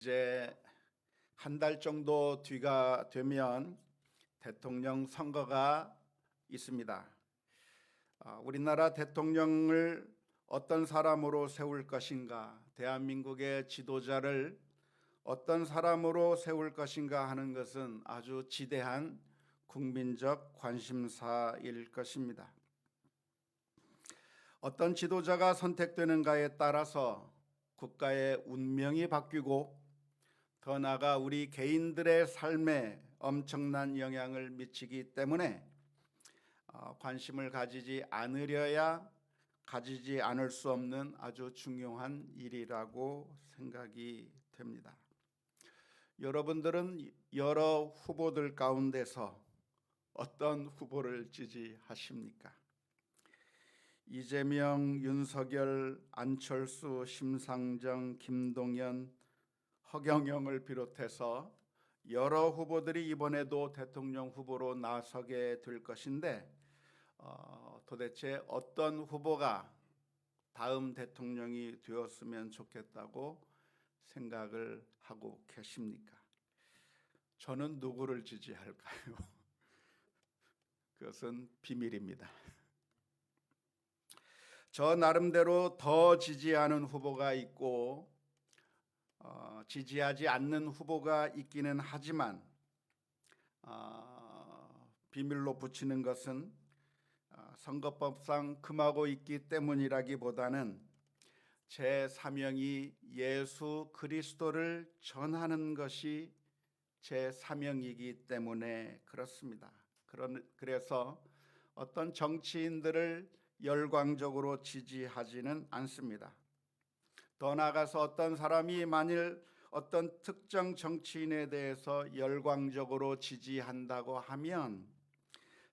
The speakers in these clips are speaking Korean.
이제 한 달 정도 뒤가 되면 대통령 선거가 있습니다. 우리나라 대통령을 어떤 사람으로 세울 것인가, 대한민국의 지도자를 어떤 사람으로 세울 것인가 하는 것은 아주 지대한 국민적 관심사일 것입니다. 어떤 지도자가 선택되는가에 따라서 국가의 운명이 바뀌고 더 나아가 우리 개인들의 삶에 엄청난 영향을 미치기 때문에 관심을 가지지 않을 수 없는 아주 중요한 일이라고 생각이 됩니다. 여러분들은 여러 후보들 가운데서 어떤 후보를 지지하십니까? 이재명, 윤석열, 안철수, 심상정, 김동연, 허경영을 비롯해서 여러 후보들이 이번에도 대통령 후보로 나서게 될 것인데 도대체 어떤 후보가 다음 대통령이 되었으면 좋겠다고 생각을 하고 계십니까? 저는 누구를 지지할까요? 그것은 비밀입니다. 저 나름대로 더 지지하는 후보가 있고 지지하지 않는 후보가 있기는 하지만 비밀로 붙이는 것은 선거법상 금하고 있기 때문이라기보다는 제 사명이 예수 그리스도를 전하는 것이 제 사명이기 때문에 그렇습니다. 그래서 어떤 정치인들을 열광적으로 지지하지는 않습니다. 더 나아가서 어떤 사람이 만일 어떤 특정 정치인에 대해서 열광적으로 지지한다고 하면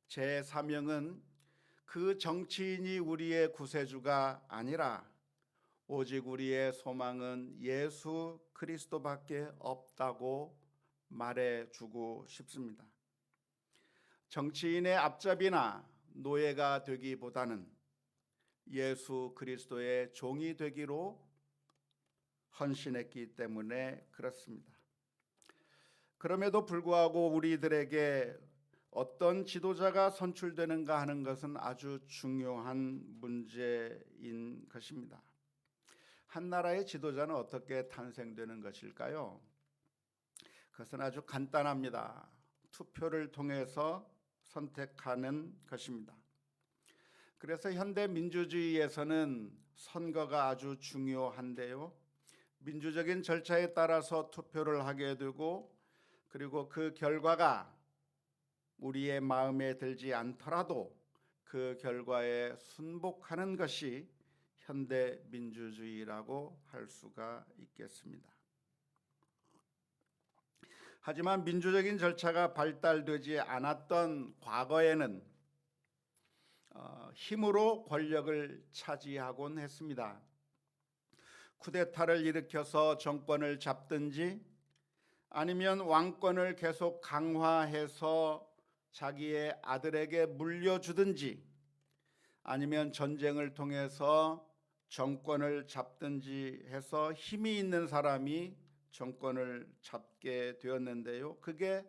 제 사명은 그 정치인이 우리의 구세주가 아니라 오직 우리의 소망은 예수 그리스도밖에 없다고 말해주고 싶습니다. 정치인의 앞잡이나 노예가 되기보다는 예수 그리스도의 종이 되기로 헌신했기 때문에 그렇습니다. 그럼에도 불구하고 우리들에게 어떤 지도자가 선출되는가 하는 것은 아주 중요한 문제인 것입니다. 한 나라의 지도자는 어떻게 탄생되는 것일까요? 그것은 아주 간단합니다. 투표를 통해서 선택하는 것입니다. 그래서 현대 민주주의에서는 선거가 아주 중요한데요. 민주적인 절차에 따라서 투표를 하게 되고 그리고 그 결과가 우리의 마음에 들지 않더라도 그 결과에 순복하는 것이 현대 민주주의라고 할 수가 있겠습니다. 하지만 민주적인 절차가 발달되지 않았던 과거에는 힘으로 권력을 차지하곤 했습니다. 쿠데타를 일으켜서 정권을 잡든지 아니면 왕권을 계속 강화해서 자기의 아들에게 물려주든지 아니면 전쟁을 통해서 정권을 잡든지 해서 힘이 있는 사람이 정권을 잡게 되었는데요. 그게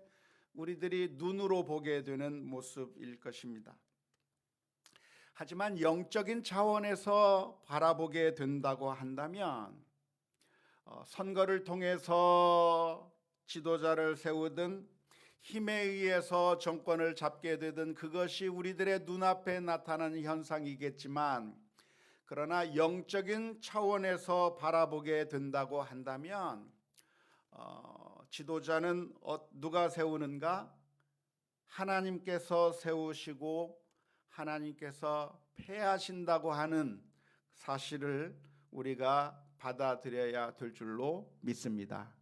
우리들이 눈으로 보게 되는 모습일 것입니다. 하지만 영적인 차원에서 바라보게 된다고 한다면 선거를 통해서 지도자를 세우든 힘에 의해서 정권을 잡게 되든 그것이 우리들의 눈앞에 나타나는 현상이겠지만 그러나 영적인 차원에서 바라보게 된다고 한다면 지도자는 누가 세우는가? 하나님께서 세우시고 하나님께서 폐하신다고 하는 사실을 우리가 받아들여야 될 줄로 믿습니다.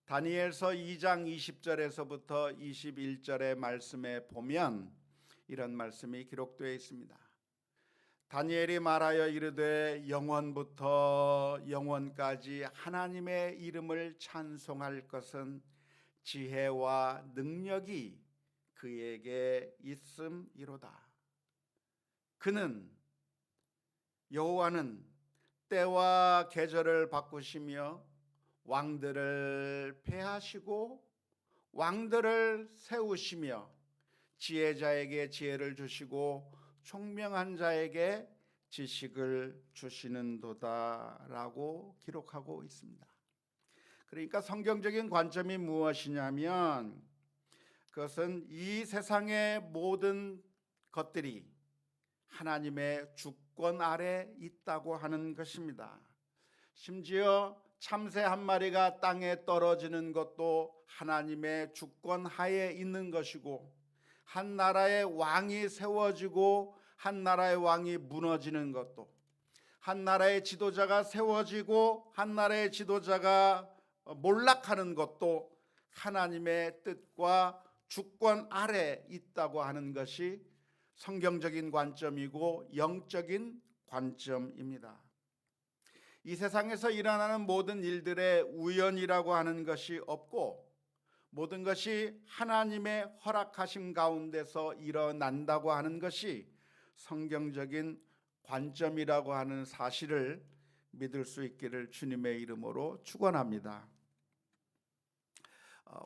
다니엘서 2장 20절에서부터 21절의 말씀에 보면 이런 말씀이 기록되어 있습니다. 다니엘이 말하여 이르되 영원부터 영원까지 하나님의 이름을 찬송할 것은 지혜와 능력이 그에게 있음이로다. 그는 여호와는 때와 계절을 바꾸시며 왕들을 폐하시고 왕들을 세우시며 지혜자에게 지혜를 주시고 총명한 자에게 지식을 주시는도다라고 기록하고 있습니다. 그러니까 성경적인 관점이 무엇이냐면 그것은 이 세상의 모든 것들이 하나님의 주권 아래 있다고 하는 것입니다. 심지어 참새 한 마리가 땅에 떨어지는 것도 하나님의 주권 하에 있는 것이고, 한 나라의 왕이 세워지고 한 나라의 왕이 무너지는 것도, 한 나라의 지도자가 세워지고 한 나라의 지도자가 몰락하는 것도 하나님의 뜻과 주권 아래 있다고 하는 것이 성경적인 관점이고 영적인 관점입니다. 이 세상에서 일어나는 모든 일들의 우연이라고 하는 것이 없고 모든 것이 하나님의 허락하심 가운데서 일어난다고 하는 것이 성경적인 관점이라고 하는 사실을 믿을 수 있기를 주님의 이름으로 축원합니다.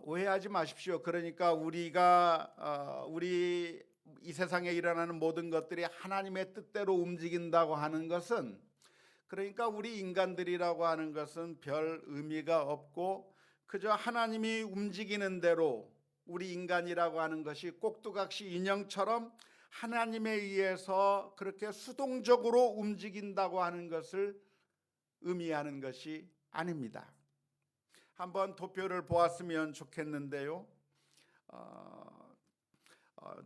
오해하지 마십시오. 그러니까 우리 이 세상에 일어나는 모든 것들이 하나님의 뜻대로 움직인다고 하는 것은, 그러니까 우리 인간들이라고 하는 것은 별 의미가 없고 그저 하나님이 움직이는 대로 우리 인간이라고 하는 것이 꼭두각시 인형처럼 하나님에 의해서 그렇게 수동적으로 움직인다고 하는 것을 의미하는 것이 아닙니다. 한번 도표를 보았으면 좋겠는데요.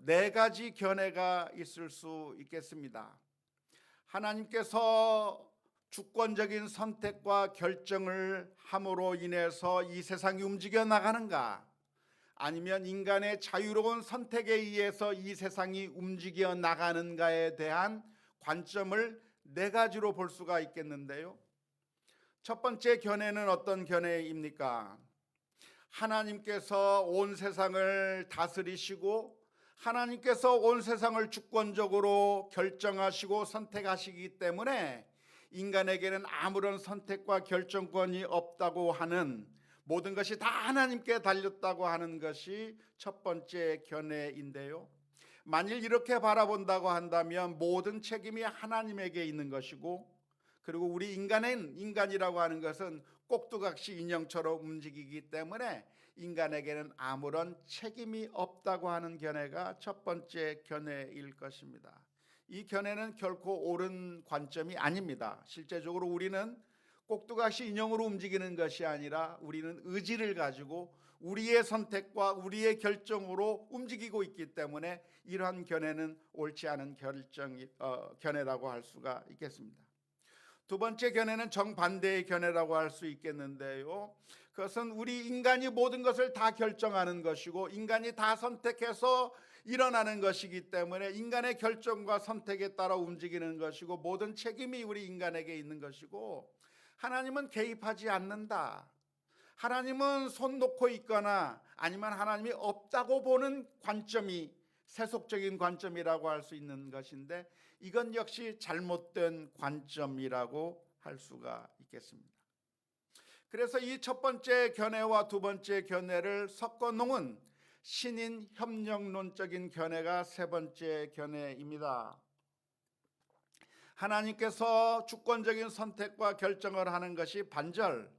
네 가지 견해가 있을 수 있겠습니다. 하나님께서 주권적인 선택과 결정을 함으로 인해서 이 세상이 움직여 나가는가, 아니면 인간의 자유로운 선택에 의해서 이 세상이 움직여 나가는가에 대한 관점을 네 가지로 볼 수가 있겠는데요. 첫 번째 견해는 어떤 견해입니까? 하나님께서 온 세상을 다스리시고 하나님께서 온 세상을 주권적으로 결정하시고 선택하시기 때문에 인간에게는 아무런 선택과 결정권이 없다고 하는, 모든 것이 다 하나님께 달렸다고 하는 것이 첫 번째 견해인데요. 만일 이렇게 바라본다고 한다면 모든 책임이 하나님에게 있는 것이고, 그리고 우리 인간이라고 하는 것은 꼭두각시 인형처럼 움직이기 때문에 인간에게는 아무런 책임이 없다고 하는 견해가 첫 번째 견해일 것입니다. 이 견해는 결코 옳은 관점이 아닙니다. 실제적으로 우리는 꼭두각시 인형으로 움직이는 것이 아니라 우리는 의지를 가지고 우리의 선택과 우리의 결정으로 움직이고 있기 때문에 이러한 견해는 옳지 않은 견해라고 할 수가 있겠습니다. 두 번째 견해는 정반대의 견해라고 할 수 있겠는데요. 그것은 우리 인간이 모든 것을 다 결정하는 것이고 인간이 다 선택해서 일어나는 것이기 때문에 인간의 결정과 선택에 따라 움직이는 것이고 모든 책임이 우리 인간에게 있는 것이고, 하나님은 개입하지 않는다, 하나님은 손 놓고 있거나 아니면 하나님이 없다고 보는 관점이 세속적인 관점이라고 할 수 있는 것인데, 이건 역시 잘못된 관점이라고 할 수가 있겠습니다. 그래서 이 첫 번째 견해와 두 번째 견해를 섞어 놓은 신인 협력론적인 견해가 세 번째 견해입니다. 하나님께서 주권적인 선택과 결정을 하는 것이 반절,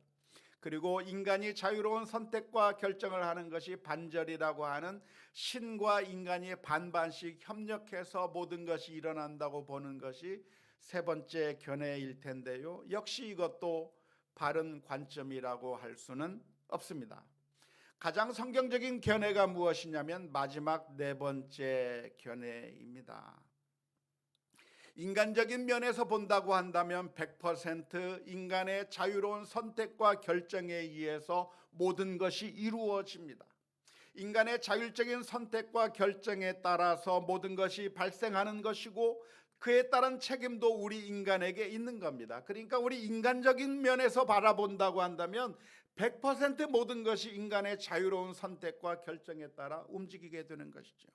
그리고 인간이 자유로운 선택과 결정을 하는 것이 반절이라고 하는 신과 인간이 반반씩 협력해서 모든 것이 일어난다고 보는 것이 세 번째 견해일 텐데요. 역시 이것도 바른 관점이라고 할 수는 없습니다. 가장 성경적인 견해가 무엇이냐면 마지막 네 번째 견해입니다. 인간적인 면에서 본다고 한다면 100% 인간의 자유로운 선택과 결정에 의해서 모든 것이 이루어집니다. 인간의 자율적인 선택과 결정에 따라서 모든 것이 발생하는 것이고 그에 따른 책임도 우리 인간에게 있는 겁니다. 그러니까 우리 인간적인 면에서 바라본다고 한다면 100% 모든 것이 인간의 자유로운 선택과 결정에 따라 움직이게 되는 것이죠.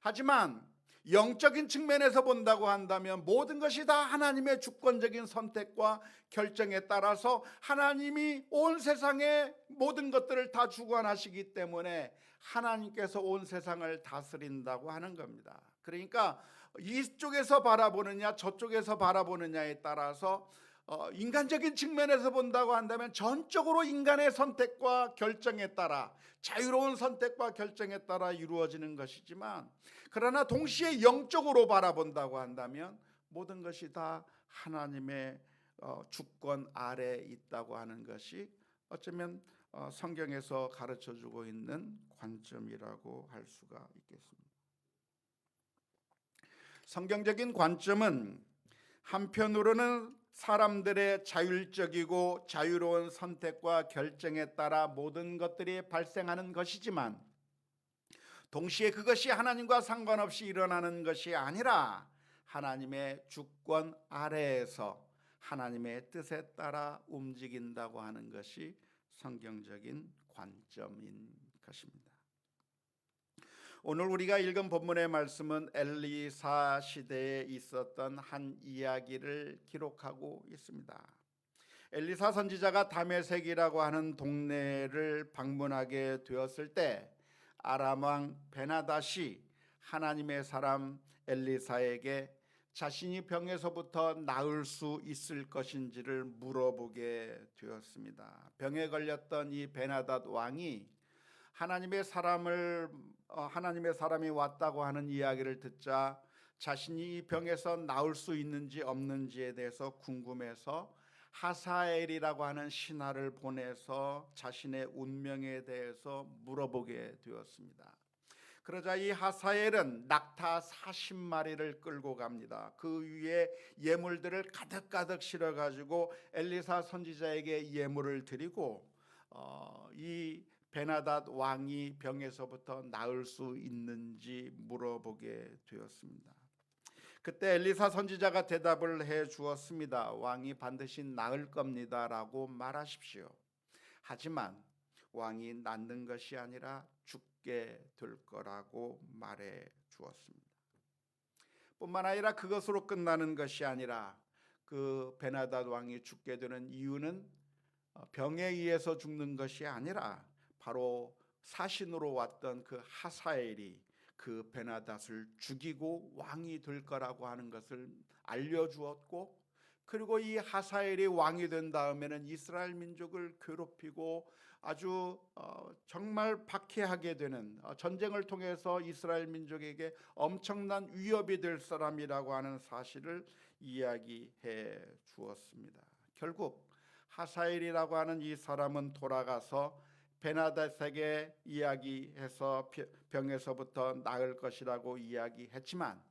하지만 영적인 측면에서 본다고 한다면 모든 것이 다 하나님의 주권적인 선택과 결정에 따라서 하나님이 온 세상의 모든 것들을 다 주관하시기 때문에 하나님께서 온 세상을 다스린다고 하는 겁니다. 그러니까 이쪽에서 바라보느냐 저쪽에서 바라보느냐에 따라서 인간적인 측면에서 본다고 한다면 전적으로 인간의 선택과 결정에 따라, 자유로운 선택과 결정에 따라 이루어지는 것이지만, 그러나 동시에 영적으로 바라본다고 한다면 모든 것이 다 하나님의 주권 아래에 있다고 하는 것이 어쩌면 성경에서 가르쳐주고 있는 관점이라고 할 수가 있겠습니다. 성경적인 관점은 한편으로는 사람들의 자율적이고 자유로운 선택과 결정에 따라 모든 것들이 발생하는 것이지만, 동시에 그것이 하나님과 상관없이 일어나는 것이 아니라 하나님의 주권 아래에서 하나님의 뜻에 따라 움직인다고 하는 것이 성경적인 관점인 것입니다. 오늘 우리가 읽은 본문의 말씀은 엘리사 시대에 있었던 한 이야기를 기록하고 있습니다. 엘리사 선지자가 다메섹이라고 하는 동네를 방문하게 되었을 때 아람 왕 베나닷이 하나님의 사람 엘리사에게 자신이 병에서부터 나을 수 있을 것인지를 물어보게 되었습니다. 병에 걸렸던 이 베나닷 왕이 하나님의 사람이 왔다고 하는 이야기를 듣자 자신이 이 병에서 나을 수 있는지 없는지에 대해서 궁금해서 하사엘이라고 하는 신하를 보내서 자신의 운명에 대해서 물어보게 되었습니다. 그러자 이 하사엘은 낙타 40마리를 끌고 갑니다. 그 위에 예물들을 가득가득 실어가지고 엘리사 선지자에게 예물을 드리고 이 베나닷 왕이 병에서부터 나을 수 있는지 물어보게 되었습니다. 그때 엘리사 선지자가 대답을 해 주었습니다. 왕이 반드시 나을 겁니다 라고 말하십시오. 하지만 왕이 낫는 것이 아니라 죽게 될 거라고 말해 주었습니다. 뿐만 아니라 그것으로 끝나는 것이 아니라 그 베나닷 왕이 죽게 되는 이유는 병에 의해서 죽는 것이 아니라 바로 사신으로 왔던 그 하사엘이 그 베나닷을 죽이고 왕이 될 거라고 하는 것을 알려주었고, 그리고 이 하사엘이 왕이 된 다음에는 이스라엘 민족을 괴롭히고 아주 정말 박해하게 되는, 전쟁을 통해서 이스라엘 민족에게 엄청난 위협이 될 사람이라고 하는 사실을 이야기해 주었습니다. 결국 하사엘이라고 하는 이 사람은 돌아가서 베나닷에게 이야기해서 병에서부터 나을 것이라고 이야기했지만,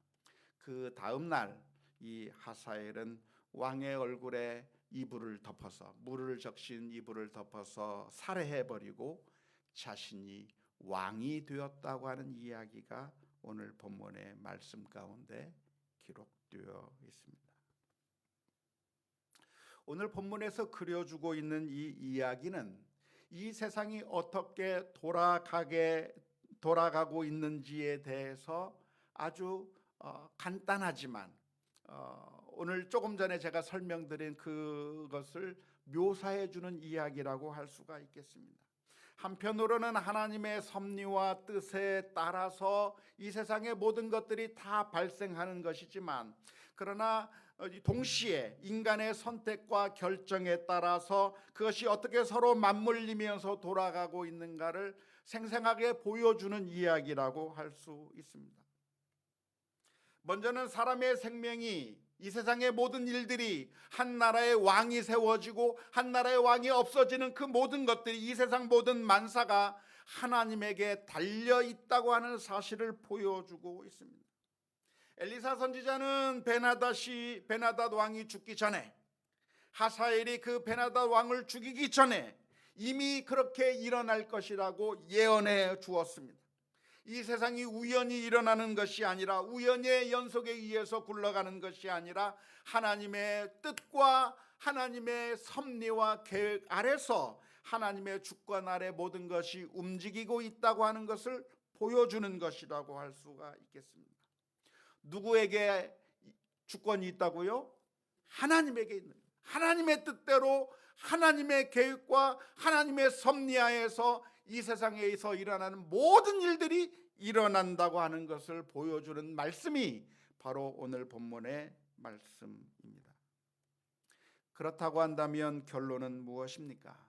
그 다음 날 이 하사엘은 왕의 얼굴에 이불을 덮어서, 물을 적신 이불을 덮어서 살해해버리고 자신이 왕이 되었다고 하는 이야기가 오늘 본문의 말씀 가운데 기록되어 있습니다. 오늘 본문에서 그려주고 있는 이 이야기는 이 세상이 어떻게 돌아가고 있는지에 대해서 아주 간단하지만 오늘 조금 전에 제가 설명드린 그것을 묘사해 주는 이야기라고 할 수가 있겠습니다. 한편으로는 하나님의 섭리와 뜻에 따라서 이 세상의 모든 것들이 다 발생하는 것이지만, 그러나 동시에 인간의 선택과 결정에 따라서 그것이 어떻게 서로 맞물리면서 돌아가고 있는가를 생생하게 보여주는 이야기라고 할 수 있습니다. 먼저는 사람의 생명이, 이 세상의 모든 일들이, 한 나라의 왕이 세워지고 한 나라의 왕이 없어지는 그 모든 것들이, 이 세상 모든 만사가 하나님에게 달려 있다고 하는 사실을 보여주고 있습니다. 엘리사 선지자는 베나닷 왕이 죽기 전에, 하사엘이 그 베나닷 왕을 죽이기 전에 이미 그렇게 일어날 것이라고 예언해 주었습니다. 이 세상이 우연히 일어나는 것이 아니라, 우연의 연속에 의해서 굴러가는 것이 아니라 하나님의 뜻과 하나님의 섭리와 계획 아래서 하나님의 주권 아래 모든 것이 움직이고 있다고 하는 것을 보여주는 것이라고 할 수가 있겠습니다. 누구에게 주권이 있다고요? 하나님에게 있는 거예요. 하나님의 뜻대로 하나님의 계획과 하나님의 섭리하에서 이 세상에서 일어나는 모든 일들이 일어난다고 하는 것을 보여주는 말씀이 바로 오늘 본문의 말씀입니다. 그렇다고 한다면 결론은 무엇입니까?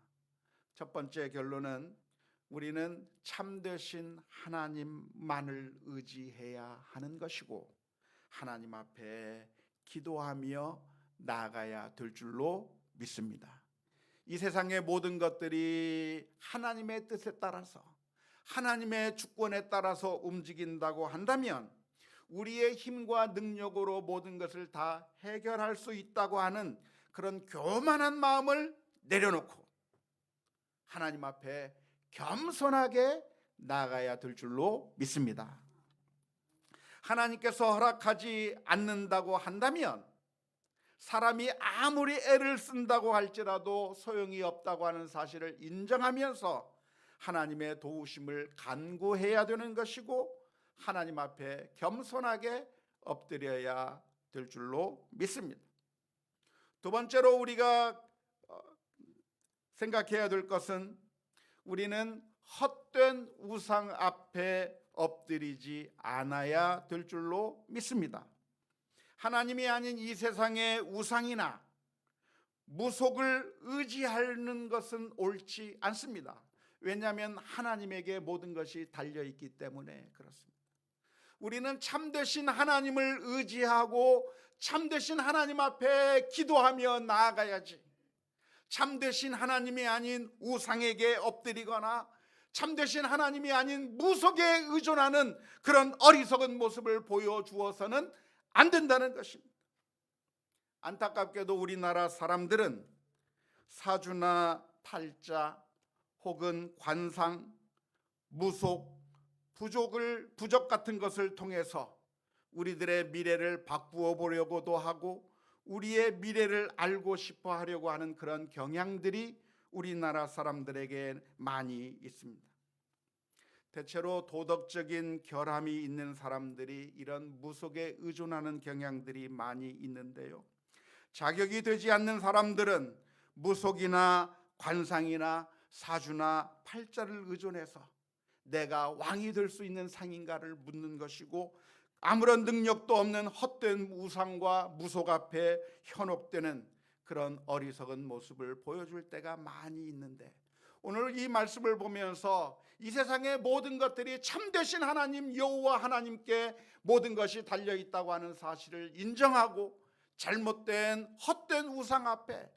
첫 번째 결론은 우리는 참되신 하나님만을 의지해야 하는 것이고 하나님 앞에 기도하며 나아가야 될 줄로 믿습니다. 이 세상의 모든 것들이 하나님의 뜻에 따라서 하나님의 주권에 따라서 움직인다고 한다면 우리의 힘과 능력으로 모든 것을 다 해결할 수 있다고 하는 그런 교만한 마음을 내려놓고 하나님 앞에 겸손하게 나아가야 될 줄로 믿습니다. 하나님께서 허락하지 않는다고 한다면 사람이 아무리 애를 쓴다고 할지라도 소용이 없다고 하는 사실을 인정하면서 하나님의 도우심을 간구해야 되는 것이고 하나님 앞에 겸손하게 엎드려야 될 줄로 믿습니다. 두 번째로 우리가 생각해야 될 것은 우리는 헛된 우상 앞에 엎드리지 않아야 될 줄로 믿습니다. 하나님이 아닌 이 세상의 우상이나 무속을 의지하는 것은 옳지 않습니다. 왜냐하면 하나님에게 모든 것이 달려있기 때문에 그렇습니다. 우리는 참되신 하나님을 의지하고 참되신 하나님 앞에 기도하며 나아가야지, 참되신 하나님이 아닌 우상에게 엎드리거나 참되신 하나님이 아닌 무속에 의존하는 그런 어리석은 모습을 보여주어서는 안 된다는 것입니다. 안타깝게도 우리나라 사람들은 사주나 팔자 혹은 관상, 무속, 부적 같은 것을 통해서 우리들의 미래를 바꾸어 보려고도 하고 우리의 미래를 알고 싶어 하려고 하는 그런 경향들이 우리나라 사람들에게 많이 있습니다. 대체로 도덕적인 결함이 있는 사람들이 이런 무속에 의존하는 경향들이 많이 있는데요, 자격이 되지 않는 사람들은 무속이나 관상이나 사주나 팔자를 의존해서 내가 왕이 될 수 있는 상인가를 묻는 것이고 아무런 능력도 없는 헛된 우상과 무속 앞에 현혹되는 그런 어리석은 모습을 보여줄 때가 많이 있는데, 오늘 이 말씀을 보면서 이 세상의 모든 것들이 참되신 하나님 여호와 하나님께 모든 것이 달려있다고 하는 사실을 인정하고 잘못된 헛된 우상 앞에,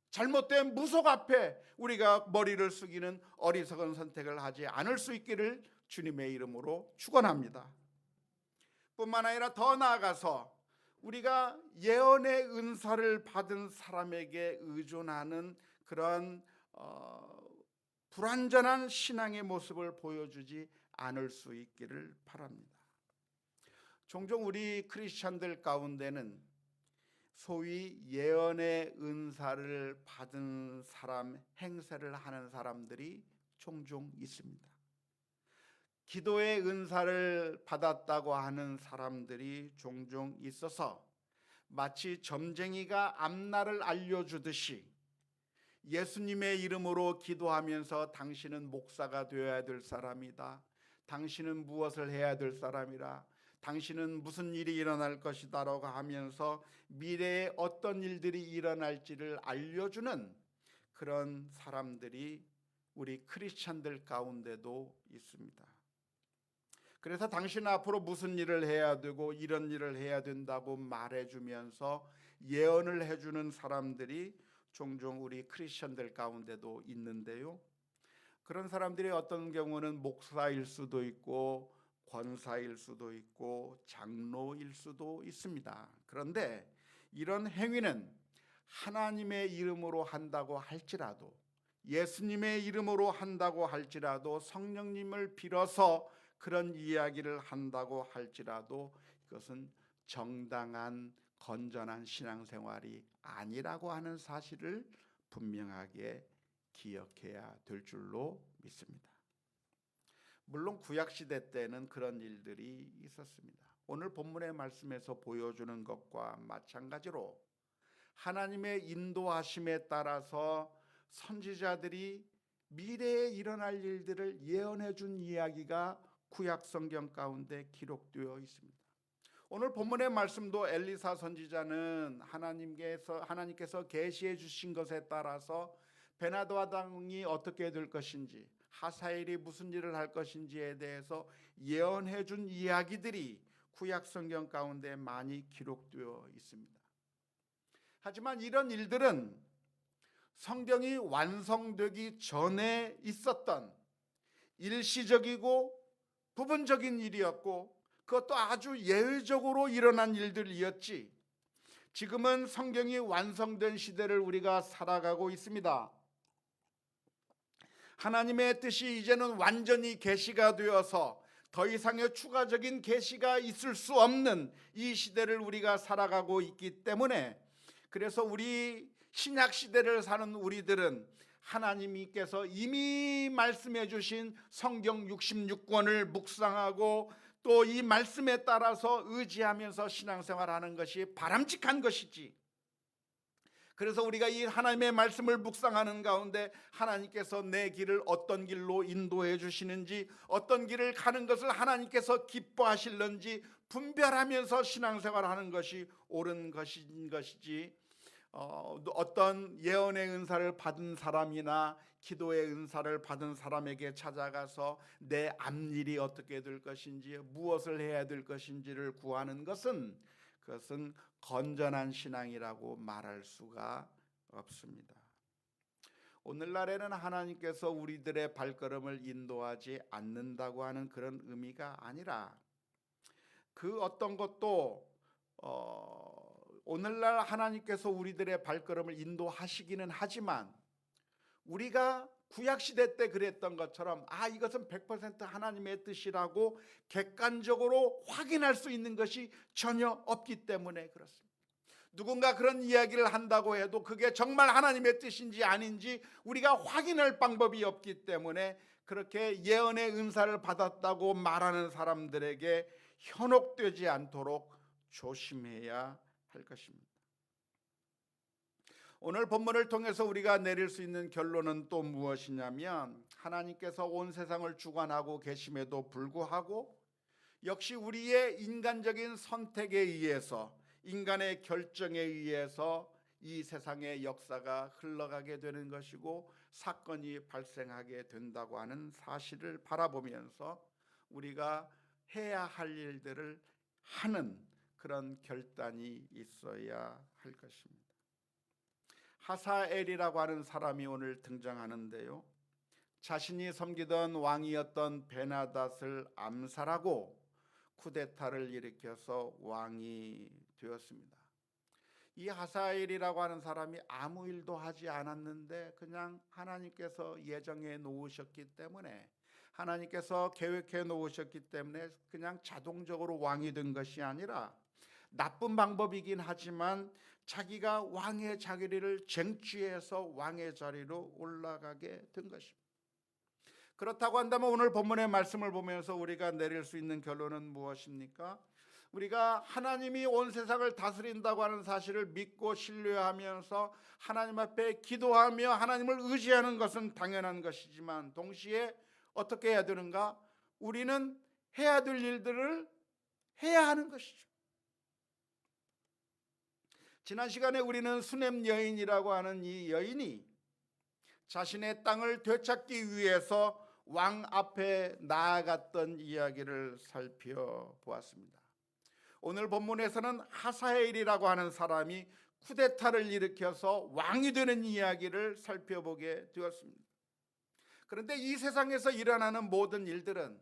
잘못된 무속 앞에 우리가 머리를 숙이는 어리석은 선택을 하지 않을 수 있기를 주님의 이름으로 축원합니다. 뿐만 아니라 더 나아가서 우리가 예언의 은사를 받은 사람에게 의존하는 그런 불완전한 신앙의 모습을 보여주지 않을 수 있기를 바랍니다. 종종 우리 크리스찬들 가운데는 소위 예언의 은사를 받은 사람 행세를 하는 사람들이 종종 있습니다. 기도의 은사를 받았다고 하는 사람들이 종종 있어서 마치 점쟁이가 앞날을 알려주듯이 예수님의 이름으로 기도하면서 당신은 목사가 되어야 될 사람이다, 당신은 무엇을 해야 될 사람이라, 당신은 무슨 일이 일어날 것이다 라고 하면서 미래에 어떤 일들이 일어날지를 알려주는 그런 사람들이 우리 크리스찬들 가운데도 있습니다. 그래서 당신 앞으로 무슨 일을 해야 되고 이런 일을 해야 된다고 말해주면서 예언을 해주는 사람들이 종종 우리 크리스천들 가운데도 있는데요, 그런 사람들이 어떤 경우는 목사일 수도 있고 권사일 수도 있고 장로일 수도 있습니다. 그런데 이런 행위는 하나님의 이름으로 한다고 할지라도, 예수님의 이름으로 한다고 할지라도, 성령님을 빌어서 그런 이야기를 한다고 할지라도 이것은 정당한 건전한 신앙생활이 아니라고 하는 사실을 분명하게 기억해야 될 줄로 믿습니다. 물론 구약시대 때는 그런 일들이 있었습니다. 오늘 본문의 말씀에서 보여주는 것과 마찬가지로 하나님의 인도하심에 따라서 선지자들이 미래에 일어날 일들을 예언해 준 이야기가 구약 성경 가운데 기록되어 있습니다. 오늘 본문의 말씀도 엘리사 선지자는 하나님께서 계시해 주신 것에 따라서 베나드와 왕이 어떻게 될 것인지, 하사엘이 무슨 일을 할 것인지에 대해서 예언해 준 이야기들이 구약 성경 가운데 많이 기록되어 있습니다. 하지만 이런 일들은 성경이 완성되기 전에 있었던 일시적이고 부분적인 일이었고, 그것도 아주 예외적으로 일어난 일들이었지, 지금은 성경이 완성된 시대를 우리가 살아가고 있습니다. 하나님의 뜻이 이제는 완전히 계시가 되어서 더 이상의 추가적인 계시가 있을 수 없는 이 시대를 우리가 살아가고 있기 때문에, 그래서 우리 신약 시대를 사는 우리들은 하나님께서 이미 말씀해 주신 성경 66권을 묵상하고 또 이 말씀에 따라서 의지하면서 신앙생활하는 것이 바람직한 것이지, 그래서 우리가 이 하나님의 말씀을 묵상하는 가운데 하나님께서 내 길을 어떤 길로 인도해 주시는지, 어떤 길을 가는 것을 하나님께서 기뻐하실는지 분별하면서 신앙생활하는 것이 옳은 것인 것이지, 어떤 예언의 은사를 받은 사람이나 기도의 은사를 받은 사람에게 찾아가서 내 앞일이 어떻게 될 것인지, 무엇을 해야 될 것인지를 구하는 것은, 그것은 건전한 신앙이라고 말할 수가 없습니다. 오늘날에는 하나님께서 우리들의 발걸음을 인도하지 않는다고 하는 그런 의미가 아니라, 그 어떤 것도 오늘날 하나님께서 우리들의 발걸음을 인도하시기는 하지만, 우리가 구약시대 때 그랬던 것처럼 이것은 100% 하나님의 뜻이라고 객관적으로 확인할 수 있는 것이 전혀 없기 때문에 그렇습니다. 누군가 그런 이야기를 한다고 해도 그게 정말 하나님의 뜻인지 아닌지 우리가 확인할 방법이 없기 때문에, 그렇게 예언의 은사를 받았다고 말하는 사람들에게 현혹되지 않도록 조심해야 할 것입니다. 오늘 본문을 통해서 우리가 내릴 수 있는 결론은 또 무엇이냐면, 하나님께서 온 세상을 주관하고 계심에도 불구하고 역시 우리의 인간적인 선택에 의해서, 인간의 결정에 의해서 이 세상의 역사가 흘러가게 되는 것이고 사건이 발생하게 된다고 하는 사실을 바라보면서 우리가 해야 할 일들을 하는 그런 결단이 있어야 할 것입니다. 하사엘이라고 하는 사람이 오늘 등장하는데요, 자신이 섬기던 왕이었던 베나닷을 암살하고 쿠데타를 일으켜서 왕이 되었습니다. 이 하사엘이라고 하는 사람이 아무 일도 하지 않았는데 그냥 하나님께서 예정해 놓으셨기 때문에, 하나님께서 계획해 놓으셨기 때문에 그냥 자동적으로 왕이 된 것이 아니라, 나쁜 방법이긴 하지만 자기가 왕의 자리를 쟁취해서 왕의 자리로 올라가게 된 것입니다. 그렇다고 한다면 오늘 본문의 말씀을 보면서 우리가 내릴 수 있는 결론은 무엇입니까? 우리가 하나님이 온 세상을 다스린다고 하는 사실을 믿고 신뢰하면서 하나님 앞에 기도하며 하나님을 의지하는 것은 당연한 것이지만, 동시에 어떻게 해야 되는가? 우리는 해야 될 일들을 해야 하는 것이죠. 지난 시간에 우리는 수넴 여인이라고 하는 이 여인이 자신의 땅을 되찾기 위해서 왕 앞에 나아갔던 이야기를 살펴보았습니다. 오늘 본문에서는 하사엘이라고 하는 사람이 쿠데타를 일으켜서 왕이 되는 이야기를 살펴보게 되었습니다. 그런데 이 세상에서 일어나는 모든 일들은,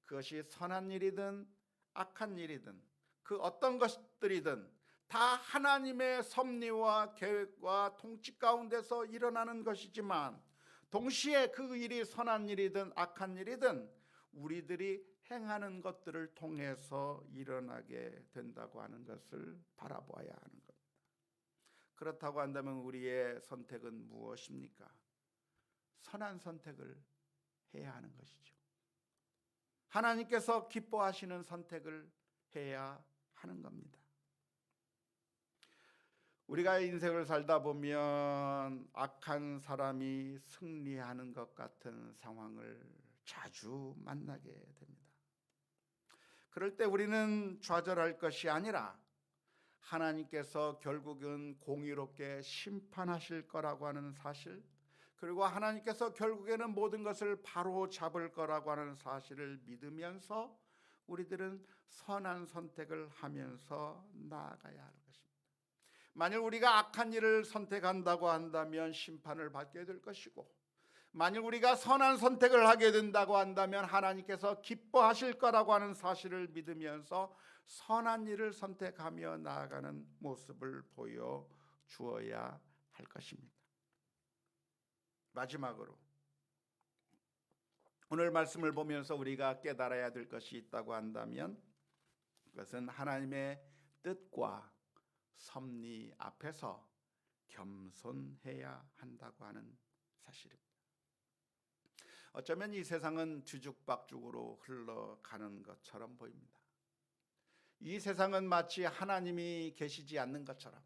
그것이 선한 일이든 악한 일이든 그 어떤 것들이든 다 하나님의 섭리와 계획과 통치 가운데서 일어나는 것이지만, 동시에 그 일이 선한 일이든 악한 일이든 우리들이 행하는 것들을 통해서 일어나게 된다고 하는 것을 바라봐야 하는 겁니다. 그렇다고 한다면 우리의 선택은 무엇입니까? 선한 선택을 해야 하는 것이죠. 하나님께서 기뻐하시는 선택을 해야 하는 겁니다. 우리가 인생을 살다 보면 악한 사람이 승리하는 것 같은 상황을 자주 만나게 됩니다. 그럴 때 우리는 좌절할 것이 아니라 하나님께서 결국은 공의롭게 심판하실 거라고 하는 사실, 그리고 하나님께서 결국에는 모든 것을 바로 잡을 거라고 하는 사실을 믿으면서 우리들은 선한 선택을 하면서 나아가야 할 것입니다. 만일 우리가 악한 일을 선택한다고 한다면 심판을 받게 될 것이고, 만일 우리가 선한 선택을 하게 된다고 한다면 하나님께서 기뻐하실 거라고 하는 사실을 믿으면서 선한 일을 선택하며 나아가는 모습을 보여주어야 할 것입니다. 마지막으로 오늘 말씀을 보면서 우리가 깨달아야 될 것이 있다고 한다면 그것은 하나님의 뜻과 섭리 앞에서 겸손해야 한다고 하는 사실입니다. 어쩌면 이 세상은 뒤죽박죽으로 흘러가는 것처럼 보입니다. 이 세상은 마치 하나님이 계시지 않는 것처럼,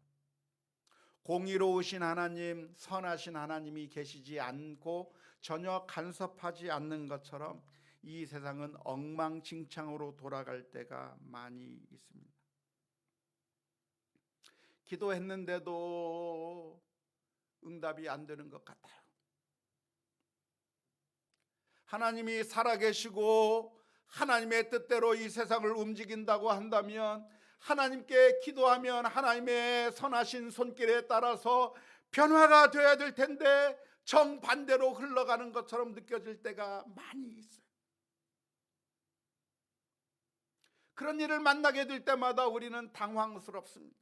공의로우신 하나님, 선하신 하나님이 계시지 않고 전혀 간섭하지 않는 것처럼 이 세상은 엉망진창으로 돌아갈 때가 많이 있습니다. 기도했는데도 응답이 안 되는 것 같아요. 하나님이 살아계시고 하나님의 뜻대로 이 세상을 움직인다고 한다면, 하나님께 기도하면 하나님의 선하신 손길에 따라서 변화가 되어야 될 텐데 정반대로 흘러가는 것처럼 느껴질 때가 많이 있어요. 그런 일을 만나게 될 때마다 우리는 당황스럽습니다.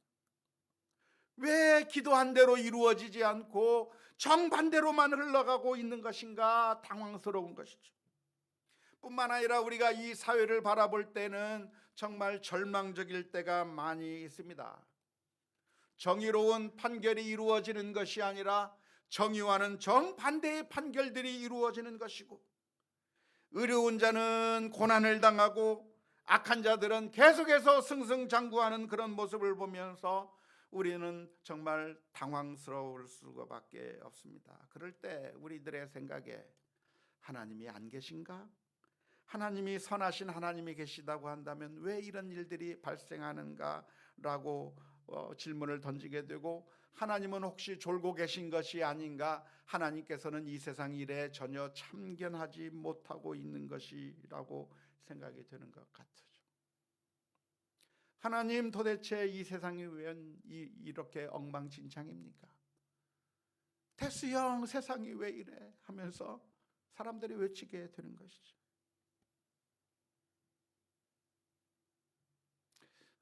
왜 기도한 대로 이루어지지 않고 정반대로만 흘러가고 있는 것인가 당황스러운 것이죠. 뿐만 아니라 우리가 이 사회를 바라볼 때는 정말 절망적일 때가 많이 있습니다. 정의로운 판결이 이루어지는 것이 아니라 정의와는 정반대의 판결들이 이루어지는 것이고, 의로운 자는 고난을 당하고 악한 자들은 계속해서 승승장구하는 그런 모습을 보면서 우리는 정말 당황스러울 수밖에 없습니다. 그럴 때 우리들의 생각에 하나님이 안 계신가? 하나님이 선하신 하나님이 계시다고 한다면 왜 이런 일들이 발생하는가라고 질문을 던지게 되고, 하나님은 혹시 졸고 계신 것이 아닌가? 하나님께서는 이 세상 일에 전혀 참견하지 못하고 있는 것이라고 생각이 되는 것 같죠. 하나님, 도대체 이 세상이 왜 이렇게 엉망진창입니까? 태수형, 세상이 왜 이래? 하면서 사람들이 외치게 되는 것이죠.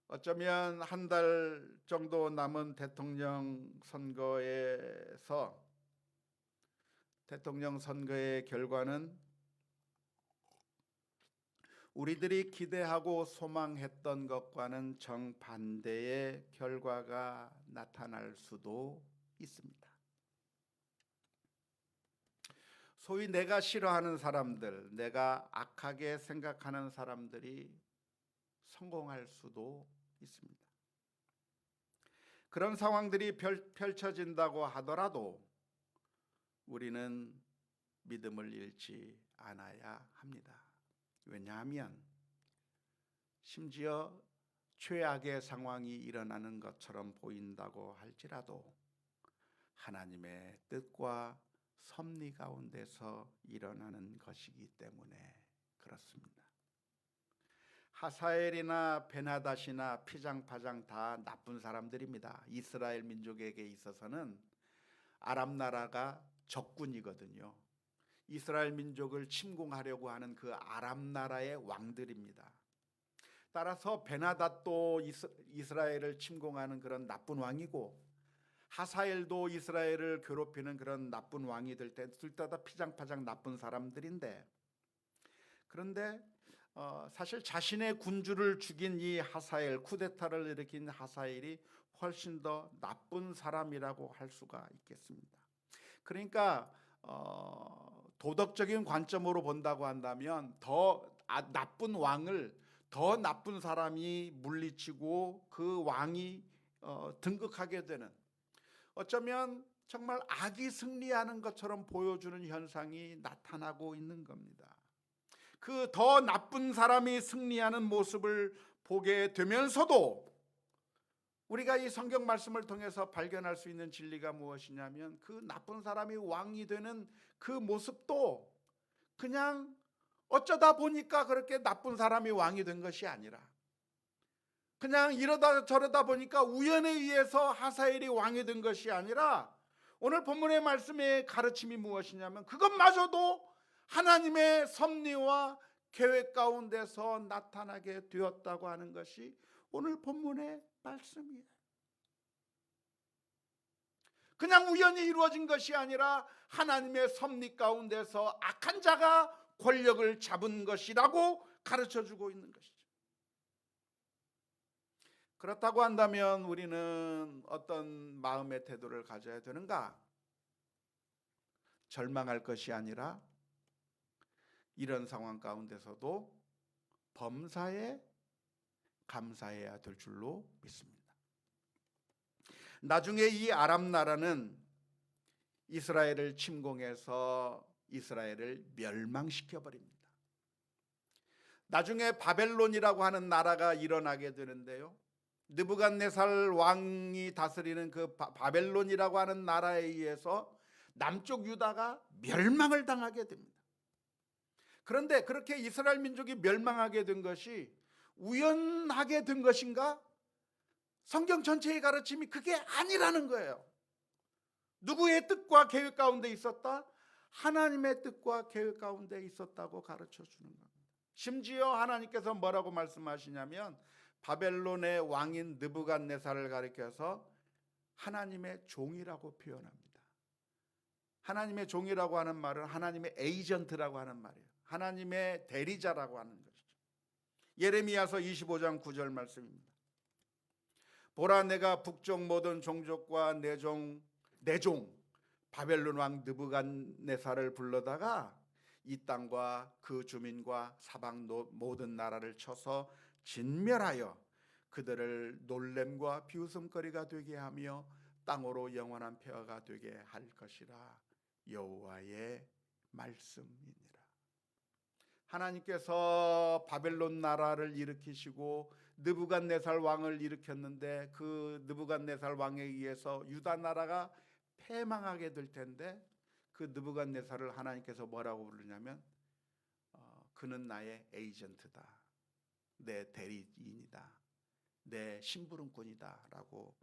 어쩌면 한 달 정도 남은 대통령 선거에서 대통령 선거의 결과는 우리들이 기대하고 소망했던 것과는 정반대의 결과가 나타날 수도 있습니다. 소위 내가 싫어하는 사람들, 내가 악하게 생각하는 사람들이 성공할 수도 있습니다. 그런 상황들이 펼쳐진다고 하더라도 우리는 믿음을 잃지 않아야 합니다. 왜냐하면 심지어 최악의 상황이 일어나는 것처럼 보인다고 할지라도 하나님의 뜻과 섭리 가운데서 일어나는 것이기 때문에 그렇습니다. 하사엘이나 베나닷이나 피장파장 다 나쁜 사람들입니다. 이스라엘 민족에게 있어서는 아람 나라가 적군이거든요. 이스라엘 민족을 침공하려고 하는 그 아람 나라의 왕들입니다. 따라서 베나닷도 이스라엘을 침공하는 그런 나쁜 왕이고, 하사엘도 이스라엘을 괴롭히는 그런 나쁜 왕이 될 때 둘 다 피장파장 나쁜 사람들인데, 그런데 사실 자신의 군주를 죽인 이 하사엘, 쿠데타를 일으킨 하사엘이 훨씬 더 나쁜 사람이라고 할 수가 있겠습니다. 그러니까 도덕적인 관점으로 본다고 한다면 더 나쁜 왕을 더 더 나쁜 사람이 물리치고 그 왕이 등극하게 되는, 어쩌면 정말 악이 승리하는 것처럼 보여주는 현상이 나타나고 있는 겁니다. 그 더 나쁜 사람이 승리하는 모습을 보게 되면서도 우리가 이 성경 말씀을 통해서 발견할 수 있는 진리가 무엇이냐면, 그 나쁜 사람이 왕이 되는 그 모습도 그냥 어쩌다 보니까 그렇게 나쁜 사람이 왕이 된 것이 아니라, 그냥 이러다 저러다 보니까 우연에 의해서 하사엘이 왕이 된 것이 아니라, 오늘 본문의 말씀의 가르침이 무엇이냐면 그것마저도 하나님의 섭리와 계획 가운데서 나타나게 되었다고 하는 것이 오늘 본문의 말씀이에요. 그냥 우연히 이루어진 것이 아니라 하나님의 섭리 가운데서 악한 자가 권력을 잡은 것이라고 가르쳐주고 있는 것이죠. 그렇다고 한다면 우리는 어떤 마음의 태도를 가져야 되는가? 절망할 것이 아니라 이런 상황 가운데서도 범사에 감사해야 될 줄로 믿습니다. 나중에 이 아람 나라는 이스라엘을 침공해서 이스라엘을 멸망시켜 버립니다. 나중에 바벨론이라고 하는 나라가 일어나게 되는데요, 느부갓네살 왕이 다스리는 그 바벨론이라고 하는 나라에 의해서 남쪽 유다가 멸망을 당하게 됩니다. 그런데 그렇게 이스라엘 민족이 멸망하게 된 것이 우연하게 된 것인가? 성경 전체의 가르침이 그게 아니라는 거예요. 누구의 뜻과 계획 가운데 있었다? 하나님의 뜻과 계획 가운데 있었다고 가르쳐 주는 겁니다. 심지어 하나님께서 뭐라고 말씀하시냐면, 바벨론의 왕인 느부갓네살을 가리켜서 하나님의 종이라고 표현합니다. 하나님의 종이라고 하는 말은 하나님의 에이전트라고 하는 말이에요. 하나님의 대리자라고 하는 것이죠. 예레미야서 25장 9절 말씀입니다. 보라, 내가 북쪽 모든 종족과 내 종 바벨론 왕 느부갓네살을 불러다가 이 땅과 그 주민과 사방 모든 나라를 쳐서 진멸하여 그들을 놀램과 비웃음거리가 되게 하며 땅으로 영원한 폐허가 되게 할 것이라, 여호와의 말씀이니라. 하나님께서 바벨론 나라를 일으키시고 느부갓네살 왕을 일으켰는데, 그 느부갓네살 왕에 의해서 유다 나라가 패망하게 될 텐데, 그 느부갓네살을 하나님께서 뭐라고 부르냐면 그는 나의 에이전트다, 내 대리인이다, 내 심부름꾼이다 라고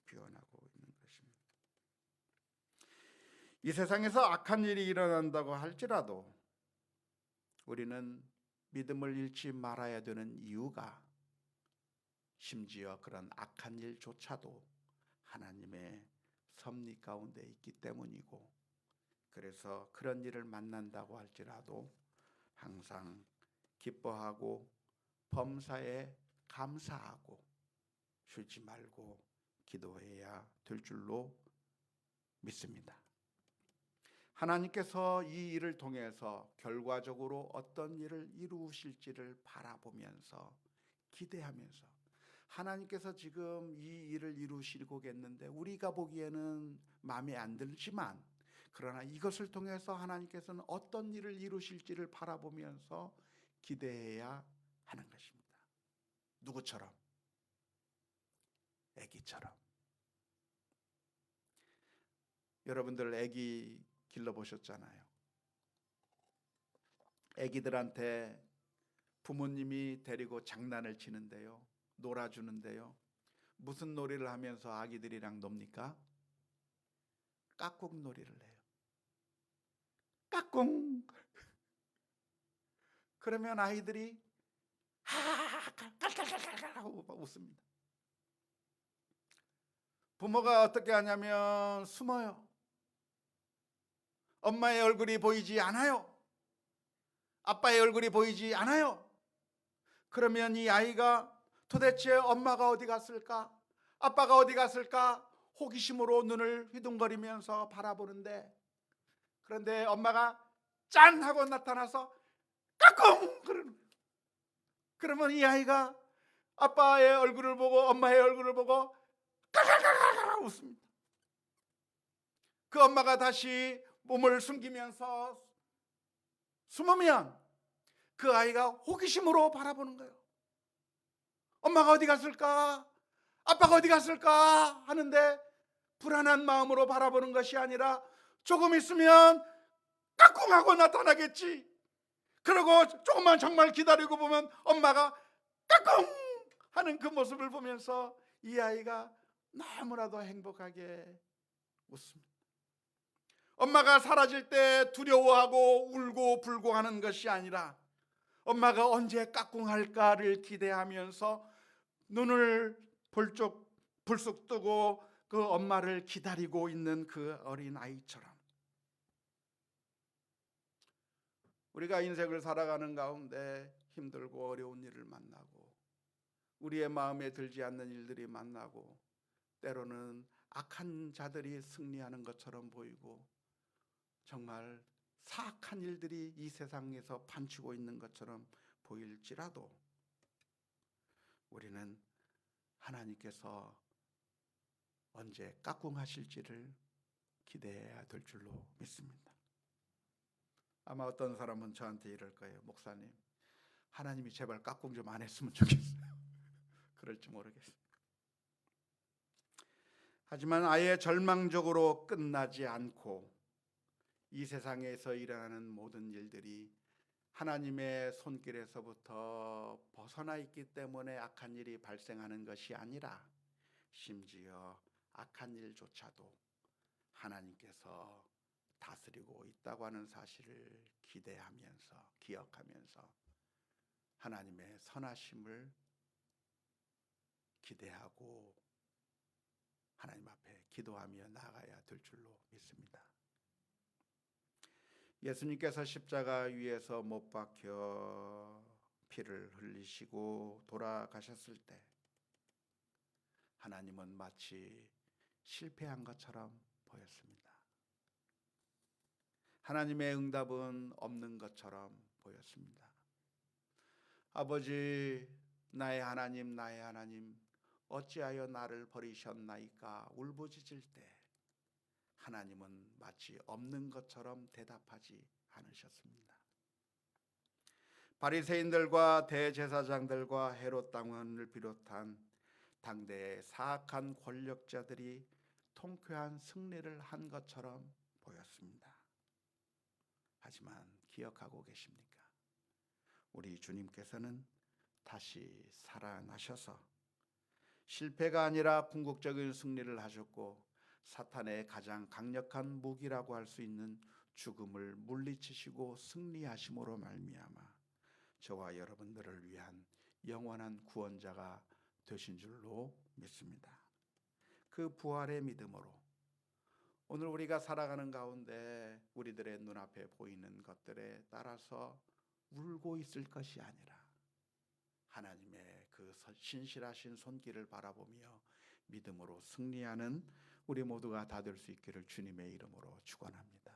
표현하고 있는 것입니다. 이 세상에서 악한 일이 일어난다고 할지라도 우리는 믿음을 잃지 말아야 되는 이유가, 심지어 그런 악한 일조차도 하나님의 섭리 가운데 있기 때문이고, 그래서 그런 일을 만난다고 할지라도 항상 기뻐하고 범사에 감사하고 쉬지 말고 기도해야 될 줄로 믿습니다. 하나님께서 이 일을 통해서 결과적으로 어떤 일을 이루실지를 바라보면서 기대하면서, 하나님께서 지금 이 일을 이루시고겠는데 우리가 보기에는 마음에 안 들지만, 그러나 이것을 통해서 하나님께서는 어떤 일을 이루실지를 바라보면서 기대해야 하는 것입니다. 누구처럼? 아기처럼. 여러분들 아기 길러보셨잖아요. 아기들한테 부모님이 데리고 장난을 치는데요, 놀아주는데요, 무슨 놀이를 하면서 아기들이랑 놉니까? 깍꿍 놀이를 해요. 깍꿍. 그러면 아이들이 깔깔깔깔 하고 웃습니다. 부모가 어떻게 하냐면 숨어요. 엄마의 얼굴이 보이지 않아요. 아빠의 얼굴이 보이지 않아요. 그러면 이 아이가 도대체 엄마가 어디 갔을까? 아빠가 어디 갔을까? 호기심으로 눈을 휘둥거리면서 바라보는데, 그런데 엄마가 짠 하고 나타나서 까꿍 그러는 거예요. 그러면 이 아이가 아빠의 얼굴을 보고 엄마의 얼굴을 보고 까까까까 웃습니다. 그 엄마가 다시 몸을 숨기면서 숨으면 그 아이가 호기심으로 바라보는 거예요. 엄마가 어디 갔을까? 아빠가 어디 갔을까? 하는데 불안한 마음으로 바라보는 것이 아니라 조금 있으면 까꿍하고 나타나겠지. 그리고 조금만 정말 기다리고 보면 엄마가 까꿍 하는 그 모습을 보면서 이 아이가 너무나도 행복하게 웃습니다. 엄마가 사라질 때 두려워하고 울고 불고 하는 것이 아니라 엄마가 언제 까꿍할까를 기대하면서 눈을 불쑥 뜨고 그 엄마를 기다리고 있는 그 어린 아이처럼 우리가 인생을 살아가는 가운데 힘들고 어려운 일을 만나고 우리의 마음에 들지 않는 일들이 만나고 때로는 악한 자들이 승리하는 것처럼 보이고 정말 사악한 일들이 이 세상에서 판치고 있는 것처럼 보일지라도 우리는 하나님께서 언제 까꿍하실지를 기대해야 될 줄로 믿습니다. 아마 어떤 사람은 저한테 이럴 거예요. 목사님, 하나님이 제발 까꿍 좀 안 했으면 좋겠어요. 그럴지 모르겠어요. 하지만 아예 절망적으로 끝나지 않고 이 세상에서 일어나는 모든 일들이 하나님의 손길에서부터 벗어나 있기 때문에 악한 일이 발생하는 것이 아니라 심지어 악한 일조차도 하나님께서 다스리고 있다고 하는 사실을 기대하면서 기억하면서 하나님의 선하심을 기대하고 하나님 앞에 기도하며 나아가야 될 줄로 믿습니다. 예수님께서 십자가 위에서 못 박혀 피를 흘리시고 돌아가셨을 때 하나님은 마치 실패한 것처럼 보였습니다. 하나님의 응답은 없는 것처럼 보였습니다. 아버지, 나의 하나님, 나의 하나님, 어찌하여 나를 버리셨나이까 울부짖을 때 하나님은 마치 없는 것처럼 대답하지 않으셨습니다. 바리새인들과 대제사장들과 헤롯 당원을 비롯한 당대의 사악한 권력자들이 통쾌한 승리를 한 것처럼 보였습니다. 하지만 기억하고 계십니까? 우리 주님께서는 다시 살아나셔서 실패가 아니라 궁극적인 승리를 하셨고 사탄의 가장 강력한 무기라고 할 수 있는 죽음을 물리치시고 승리하심으로 말미암아 저와 여러분들을 위한 영원한 구원자가 되신 줄로 믿습니다. 그 부활의 믿음으로 오늘 우리가 살아가는 가운데 우리들의 눈앞에 보이는 것들에 따라서 울고 있을 것이 아니라 하나님의 그 신실하신 손길을 바라보며 믿음으로 승리하는 우리 모두가 다 될 수 있기를 주님의 이름으로 축원합니다.